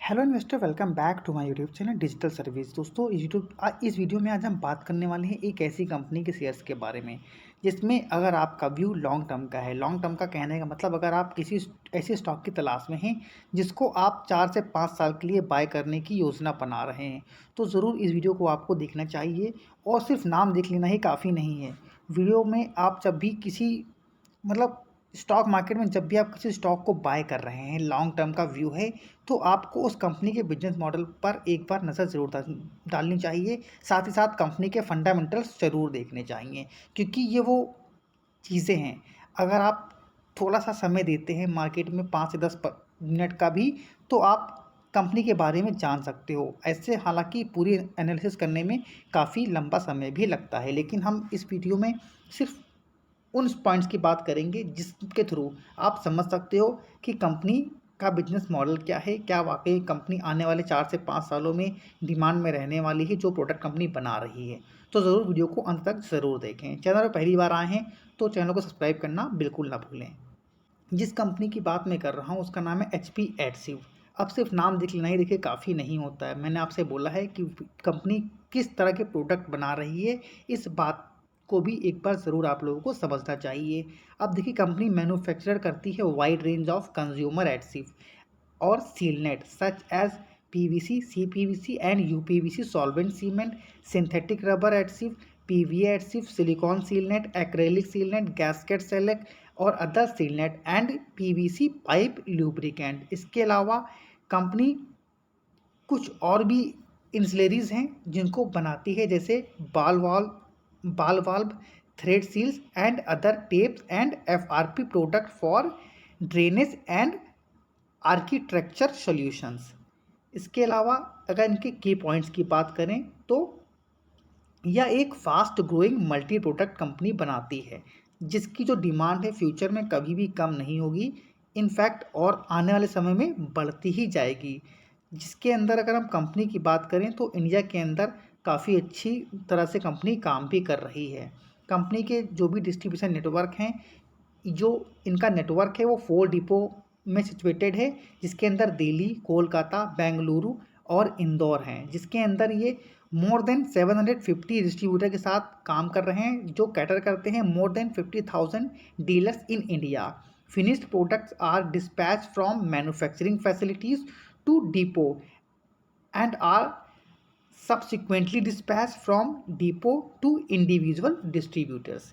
Hello investor, welcome back to my YouTube channel digital service. दोस्तों इस video में आज हम बात करने वाले हैं एक ऐसी कंपनी के शेयर्स के बारे में जिसमें अगर आपका व्यू लॉन्ग टर्म का है। लॉन्ग टर्म का कहने का मतलब अगर आप किसी ऐसे स्टॉक की तलाश में हैं जिसको आप 4 से 5 साल के लिए बाय करने की योजना बना रहे हैं तो ज़रूर इस वीडियो को आपको देखना चाहिए। और सिर्फ नाम देख लेना ही काफ़ी नहीं है। वीडियो में आप जब भी किसी मतलब स्टॉक मार्केट में जब भी आप किसी स्टॉक को बाय कर रहे हैं, लॉन्ग टर्म का व्यू है, तो आपको उस कंपनी के बिजनेस मॉडल पर एक बार नज़र ज़रूर डालनी चाहिए। साथ ही साथ कंपनी के फंडामेंटल्स ज़रूर देखने चाहिए, क्योंकि ये वो चीज़ें हैं, अगर आप थोड़ा सा समय देते हैं मार्केट में 5 से 10 मिनट का भी, तो आप कंपनी के बारे में जान सकते हो। ऐसे हालांकि पूरी एनालिसिस करने में काफ़ी लंबा समय भी लगता है, लेकिन हम इस वीडियो में सिर्फ उन पॉइंट्स की बात करेंगे जिसके थ्रू आप समझ सकते हो कि कंपनी का बिजनेस मॉडल क्या है, क्या वाकई कंपनी आने वाले 4 से 5 सालों में डिमांड में रहने वाली है जो प्रोडक्ट कंपनी बना रही है। तो ज़रूर वीडियो को अंत तक ज़रूर देखें। चैनल पर पहली बार आए हैं तो चैनल को सब्सक्राइब करना बिल्कुल ना भूलें। जिस कंपनी की बात मैं कर रहा हूँ उसका नाम है एच पी एडसिव। अब सिर्फ नाम देख लेना ही देखिए काफ़ी नहीं होता है। मैंने आपसे बोला है कि कंपनी किस तरह के प्रोडक्ट बना रही है, इस बात को भी एक बार ज़रूर आप लोगों को समझना चाहिए। अब देखिए कंपनी मैन्युफैक्चर करती है wide range of consumer adhesive और sealant such as PVC, CPVC and UPVC solvent cement, synthetic rubber adhesive, PVA adhesive, silicone sealant, acrylic sealant, gasket select और other sealant and PVC pipe lubricant. इसके अलावा company कुछ और भी इंसुलरीज हैं जिनको बनाती है, जैसे ball valve, thread seals and other tapes and FRP product for drainage and architecture solutions. इसके अलावा अगर इनके की पॉइंट्स की बात करें तो यह एक fast growing multi product company बनाती है जिसकी जो डिमांड है फ्यूचर में कभी भी कम नहीं होगी, इनफैक्ट और आने वाले समय में बढ़ती ही जाएगी। जिसके अंदर अगर हम कंपनी की बात करें तो इंडिया के अंदर काफ़ी अच्छी तरह से कंपनी काम भी कर रही है। कंपनी के जो भी डिस्ट्रीब्यूशन नेटवर्क हैं, जो इनका नेटवर्क है वो 4 डिपो में सिचुएटेड है, जिसके अंदर दिल्ली, कोलकाता, बेंगलुरु और इंदौर हैं। जिसके अंदर ये मोर देन 750 डिस्ट्रीब्यूटर के साथ काम कर रहे हैं जो कैटर करते हैं more than 50,000 dealers in India. Finished products are dispatch from manufacturing facilities to depot and are subsequently dispatched from depot to individual distributors।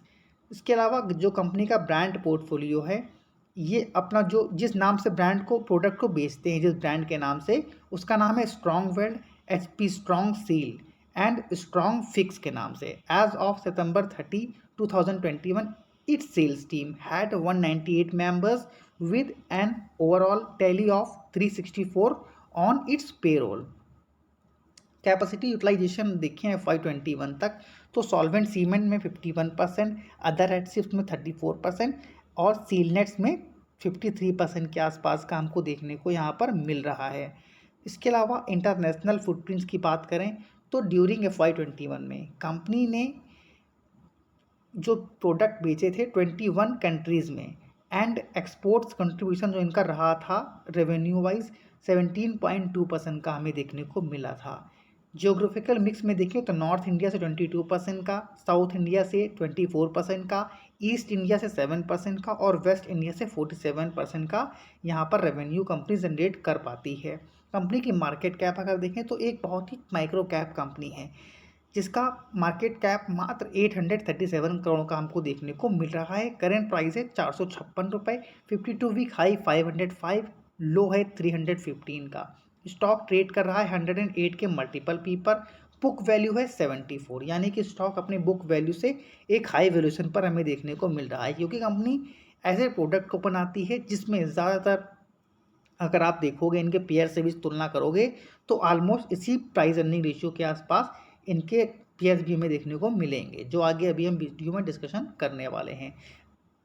इसके अलावा जो कंपनी का ब्रांड पोर्टफोलियो है, ये अपना जो जिस नाम से ब्रांड को प्रोडक्ट को बेचते हैं, जिस ब्रांड के नाम से, उसका नाम है strong weld, H P strong seal and strong fix के नाम से। As of September 30, 2021, its sales team had 198 members with an overall tally of 364 on its payroll। Capacity utilisation देखें FY21 तक तो सॉल्वेंट सीमेंट में 51%, अदर एडसिव्स में 34% और सीलनेट्स में 53% के आसपास का हमको देखने को यहाँ पर मिल रहा है। इसके अलावा इंटरनेशनल फुटप्रिंट्स की बात करें तो ड्यूरिंग FY21 में कंपनी ने जो प्रोडक्ट बेचे थे 21 कंट्रीज़ में एंड एक्सपोर्ट्स कंट्रीब्यूशन जो इनका रहा था रेवेन्यू वाइज 17.2% का हमें देखने को मिला था। जियोग्राफिकल मिक्स में देखें तो नॉर्थ इंडिया से 22% का, साउथ इंडिया से 24% का, ईस्ट इंडिया से 7% का और वेस्ट इंडिया से 47% का यहाँ पर रेवेन्यू कंपनी जनरेट कर पाती है। कंपनी की मार्केट कैप अगर देखें तो एक बहुत ही माइक्रो कैप कंपनी है जिसका मार्केट कैप मात्र 837 करोड़ का हमको देखने को मिल रहा है। करेंट प्राइस है 456 रुपये, 52 वीक हाई 505, लो है 315 का। स्टॉक ट्रेड कर रहा है 108 के मल्टीपल पी पर, बुक वैल्यू है 74, यानी कि स्टॉक अपने बुक वैल्यू से एक हाई वैल्यूएशन पर हमें देखने को मिल रहा है, क्योंकि कंपनी ऐसे प्रोडक्ट को बनाती है जिसमें ज़्यादातर अगर आप देखोगे इनके पेयर से भी तुलना करोगे तो ऑलमोस्ट इसी प्राइस अर्निंग रेशियो के आसपास इनके पेयर्स भी हमें देखने को मिलेंगे, जो आगे अभी हम वीडियो में डिस्कशन करने वाले हैं।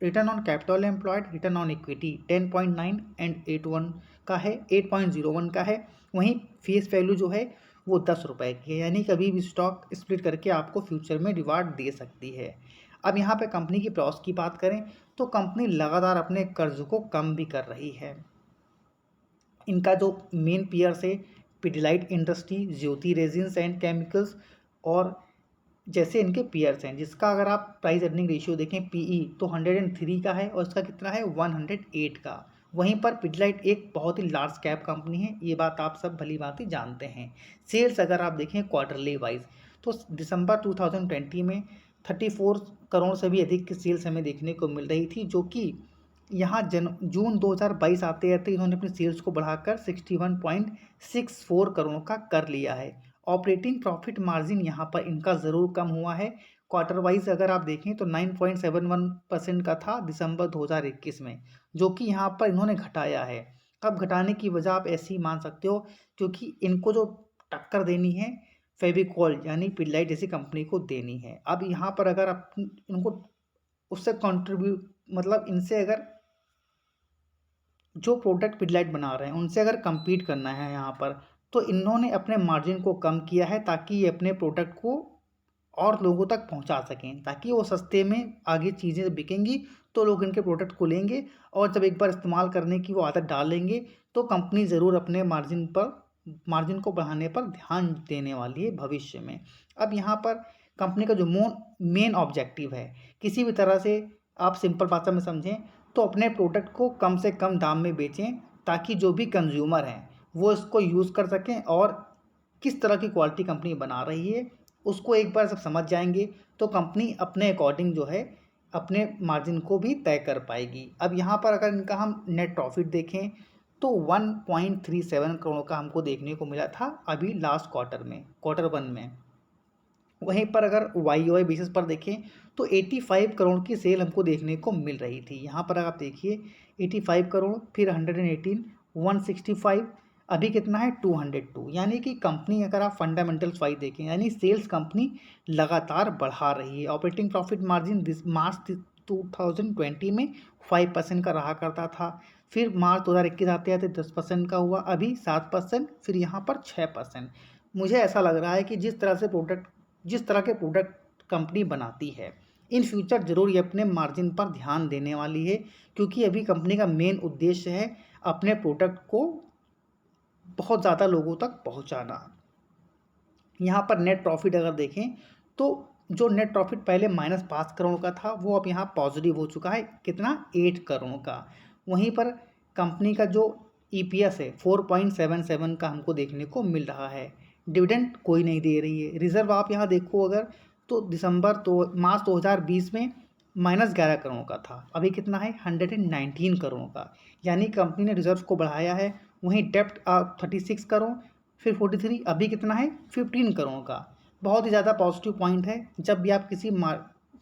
Return on capital employed, return on equity 10.9 and 81 का है, 8.01 का है। वहीं फेस वैल्यू जो है वो 10 रुपये की है, यानी कभी भी स्टॉक स्प्लिट करके आपको फ्यूचर में रिवार्ड दे सकती है। अब यहाँ पे कंपनी की प्रॉस की बात करें तो कंपनी लगातार अपने कर्ज को कम भी कर रही है। इनका जो मेन पीयर्स है Pidilite industry, Jyoti resins and chemicals और जैसे इनके पीयर्स हैं, जिसका अगर आप प्राइस अर्निंग रेशियो देखें पीई तो 103 का है और इसका कितना है 108 का। वहीं पर पिडिलाइट एक बहुत ही लार्ज कैप कंपनी है, ये बात आप सब भली भांति जानते हैं। सेल्स अगर आप देखें क्वार्टरली वाइज तो दिसंबर 2020 में 34 करोड़ से भी अधिक की सेल्स हमें देखने को मिल रही थी, जो कि यहाँ जून 2022 आते आते इन्होंने अपनी सेल्स को बढ़ाकर 61.64 करोड़ का कर लिया है। ऑपरेटिंग प्रॉफिट मार्जिन यहाँ पर इनका ज़रूर कम हुआ है। क्वार्टर वाइज अगर आप देखें तो 9.71% का था दिसंबर 2021 में, जो कि यहाँ पर इन्होंने घटाया है। अब घटाने की वजह आप ऐसी मान सकते हो क्योंकि इनको जो टक्कर देनी है फेविकॉल यानी पिडलाइट जैसी कंपनी को देनी है। अब यहाँ पर अगर आप इनको उससे कंट्रीब्यूट मतलब इनसे अगर जो प्रोडक्ट पिडलाइट बना रहे हैं उनसे अगर compete करना है यहाँ पर, तो इन्होंने अपने मार्जिन को कम किया है ताकि ये अपने प्रोडक्ट को और लोगों तक पहुंचा सकें, ताकि वो सस्ते में आगे चीज़ें बिकेंगी तो लोग इनके प्रोडक्ट को लेंगे और जब एक बार इस्तेमाल करने की वो आदत डाल लेंगे तो कंपनी ज़रूर अपने मार्जिन को बढ़ाने पर ध्यान देने वाली है भविष्य में। अब यहाँ पर कंपनी का जो मेन ऑब्जेक्टिव है, किसी भी तरह से आप सिंपल भाषा में समझें तो अपने प्रोडक्ट को कम से कम दाम में बेचें ताकि जो भी कंज्यूमर हैं वो इसको यूज़ कर सकें और किस तरह की क्वालिटी कंपनी बना रही है उसको एक बार सब समझ जाएंगे तो कंपनी अपने अकॉर्डिंग जो है अपने मार्जिन को भी तय कर पाएगी। अब यहाँ पर अगर इनका हम नेट प्रॉफिट देखें तो 1.37 करोड़ का हमको देखने को मिला था अभी लास्ट क्वार्टर वन में। वहीं पर अगर वाई बेसिस पर देखें तो 85 करोड़ की सेल हमको देखने को मिल रही थी। यहाँ पर आप देखिए 85 करोड़, फिर 118, 165, अभी कितना है 202। यानी कि कंपनी अगर आप फंडामेंटल्स वाइज देखें यानी सेल्स कंपनी लगातार बढ़ा रही है। ऑपरेटिंग प्रॉफिट मार्जिन मार्च 2020 में 5% का रहा करता था, फिर मार्च 2021 आते आते 10% का हुआ, अभी 7%, फिर यहाँ पर 6%। मुझे ऐसा लग रहा है कि जिस तरह के प्रोडक्ट कंपनी बनाती है इन फ्यूचर ज़रूर ये अपने मार्जिन पर ध्यान देने वाली है, क्योंकि अभी कंपनी का मेन उद्देश्य है अपने प्रोडक्ट को बहुत ज़्यादा लोगों तक पहुंचाना। यहाँ पर नेट प्रॉफिट अगर देखें तो जो नेट प्रॉफिट पहले -5 करोड़ का था वो अब यहाँ पॉजिटिव हो चुका है, कितना 8 करोड़ का। वहीं पर कंपनी का जो ईपीएस है 4.77 का हमको देखने को मिल रहा है। डिविडेंड कोई नहीं दे रही है। रिजर्व आप यहाँ देखो अगर तो मार्च 2020 में -11 करोड़ का था, अभी कितना है 119 करोड़ का। यानी कंपनी ने रिजर्व को बढ़ाया है। वहीं डेप्ट 36 करोड़, फिर 43, अभी कितना है 15 करोड़ का। बहुत ही ज़्यादा पॉजिटिव पॉइंट है। जब भी आप किसी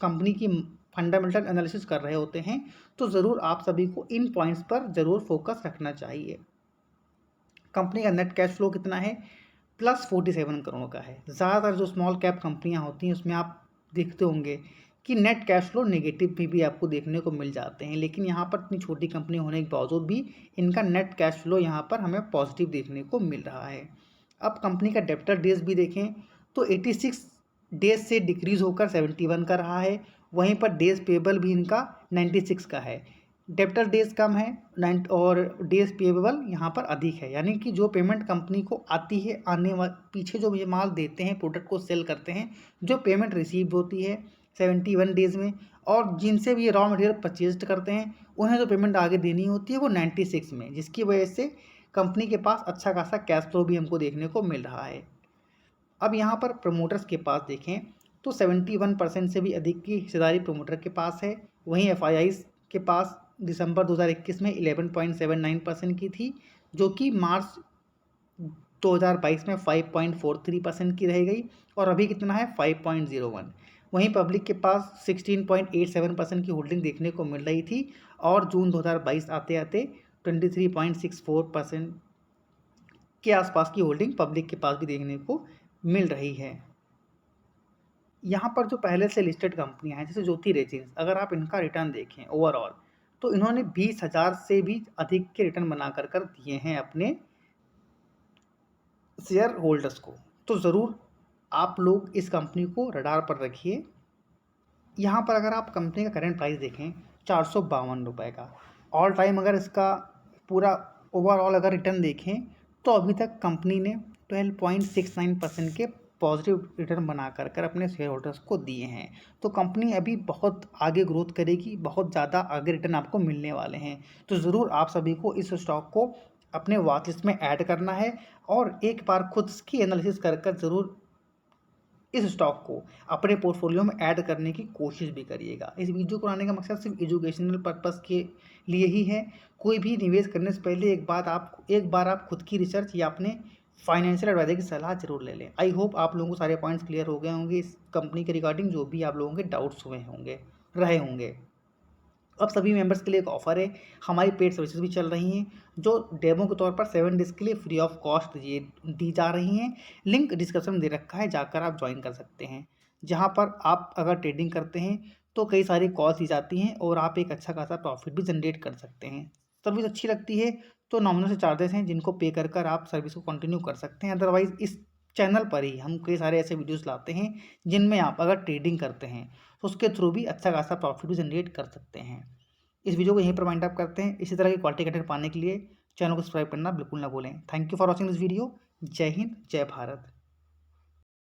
कंपनी की फंडामेंटल एनालिसिस कर रहे होते हैं तो ज़रूर आप सभी को इन पॉइंट्स पर ज़रूर फोकस रखना चाहिए। कंपनी का नेट कैश फ्लो कितना है +47 करोड़ का है। ज़्यादातर जो स्मॉल कैप कंपनियां होती हैं उसमें आप देखते होंगे कि नेट कैश फ्लो नेगेटिव भी आपको देखने को मिल जाते हैं, लेकिन यहाँ पर इतनी छोटी कंपनी होने के बावजूद भी इनका नेट कैश फ्लो यहाँ पर हमें पॉजिटिव देखने को मिल रहा है। अब कंपनी का डेब्टर डेज भी देखें तो 86 डेज से डिक्रीज़ होकर 71 का रहा है। वहीं पर डेज पेबल भी इनका 96 का है। डेब्टर डेज कम है और डेज पेबल यहाँ पर अधिक है, यानी कि जो पेमेंट कंपनी को आती है पीछे जो ये माल देते हैं प्रोडक्ट को सेल करते हैं, जो पेमेंट रिसीव होती है 71 डेज़ में, और जिनसे भी ये रॉ मटेरियल परचेज करते हैं उन्हें जो पेमेंट आगे देनी होती है वो 96 में, जिसकी वजह से कंपनी के पास अच्छा खासा कैश फ्लो भी हमको देखने को मिल रहा है। अब यहाँ पर प्रमोटर्स के पास देखें तो 71% से भी अधिक की हिस्सेदारी प्रमोटर के पास है। वहीं एफआईआईज़ के पास दिसंबर 2021 में 11.79% की थी, जो कि मार्च 2022 में 5.43% की रह गई और अभी कितना है 5.01। वहीं पब्लिक के पास 16.87% की होल्डिंग देखने को मिल रही थी और जून 2022 आते आते 23.64% के आसपास की होल्डिंग पब्लिक के पास भी देखने को मिल रही है। यहाँ पर जो पहले से लिस्टेड कंपनियां हैं जैसे ज्योति रेजिन्स, अगर आप इनका रिटर्न देखें ओवरऑल तो इन्होंने 20,000 से भी अधिक के रिटर्न बना कर दिए हैं अपने शेयर होल्डर्स को। तो ज़रूर आप लोग इस कंपनी को रडार पर रखिए। यहाँ पर अगर आप कंपनी का करंट प्राइस देखें 452 रुपये का, ऑल टाइम अगर इसका पूरा ओवरऑल अगर रिटर्न देखें तो अभी तक कंपनी ने 12.69% के पॉजिटिव रिटर्न बना कर अपने शेयर होल्डर्स को दिए हैं। तो कंपनी अभी बहुत आगे ग्रोथ करेगी, बहुत ज़्यादा आगे रिटर्न आपको मिलने वाले हैं। तो ज़रूर आप सभी को इस स्टॉक को अपने वॉच लिस्ट में ऐड करना है और एक बार खुद की एनालिसिस कर ज़रूर इस स्टॉक को अपने पोर्टफोलियो में ऐड करने की कोशिश भी करिएगा। इस वीडियो को बनाने का मकसद सिर्फ एजुकेशनल पर्पस के लिए ही है। कोई भी निवेश करने से पहले एक बार आप खुद की रिसर्च या अपने फाइनेंशियल एडवाइजर की सलाह जरूर ले लें। आई होप आप लोगों को सारे पॉइंट्स क्लियर हो गए होंगे इस कंपनी के रिगार्डिंग, जो भी आप लोगों के डाउट्स हुए होंगे रहे होंगे। अब सभी मेंबर्स के लिए एक ऑफर है, हमारी पेड सर्विसेज भी चल रही हैं जो डेमो के तौर पर 7 डेज़ के लिए फ्री ऑफ कॉस्ट ये दी जा रही हैं। लिंक डिस्क्रिप्शन में दे रखा है, जाकर आप ज्वाइन कर सकते हैं। जहां पर आप अगर ट्रेडिंग करते हैं तो कई सारी कॉल्स दी जाती हैं और आप एक अच्छा खासा प्रॉफिट भी जनरेट कर सकते हैं। सर्विस अच्छी लगती है तो नॉमिनल से चार्जेस हैं जिनको पे कर आप सर्विस को कंटिन्यू कर सकते हैं। अदरवाइज इस चैनल पर ही हम कई सारे ऐसे वीडियोस लाते हैं जिनमें आप अगर ट्रेडिंग करते हैं तो उसके थ्रू भी अच्छा खासा प्रॉफिट भी जनरेट कर सकते हैं। इस वीडियो को यहीं पर वाइंड अप करते हैं। इसी तरह की क्वालिटी कंटेंट पाने के लिए चैनल को सब्सक्राइब करना बिल्कुल ना भूलें। Thank you for watching this video. जय हिंद, जय भारत।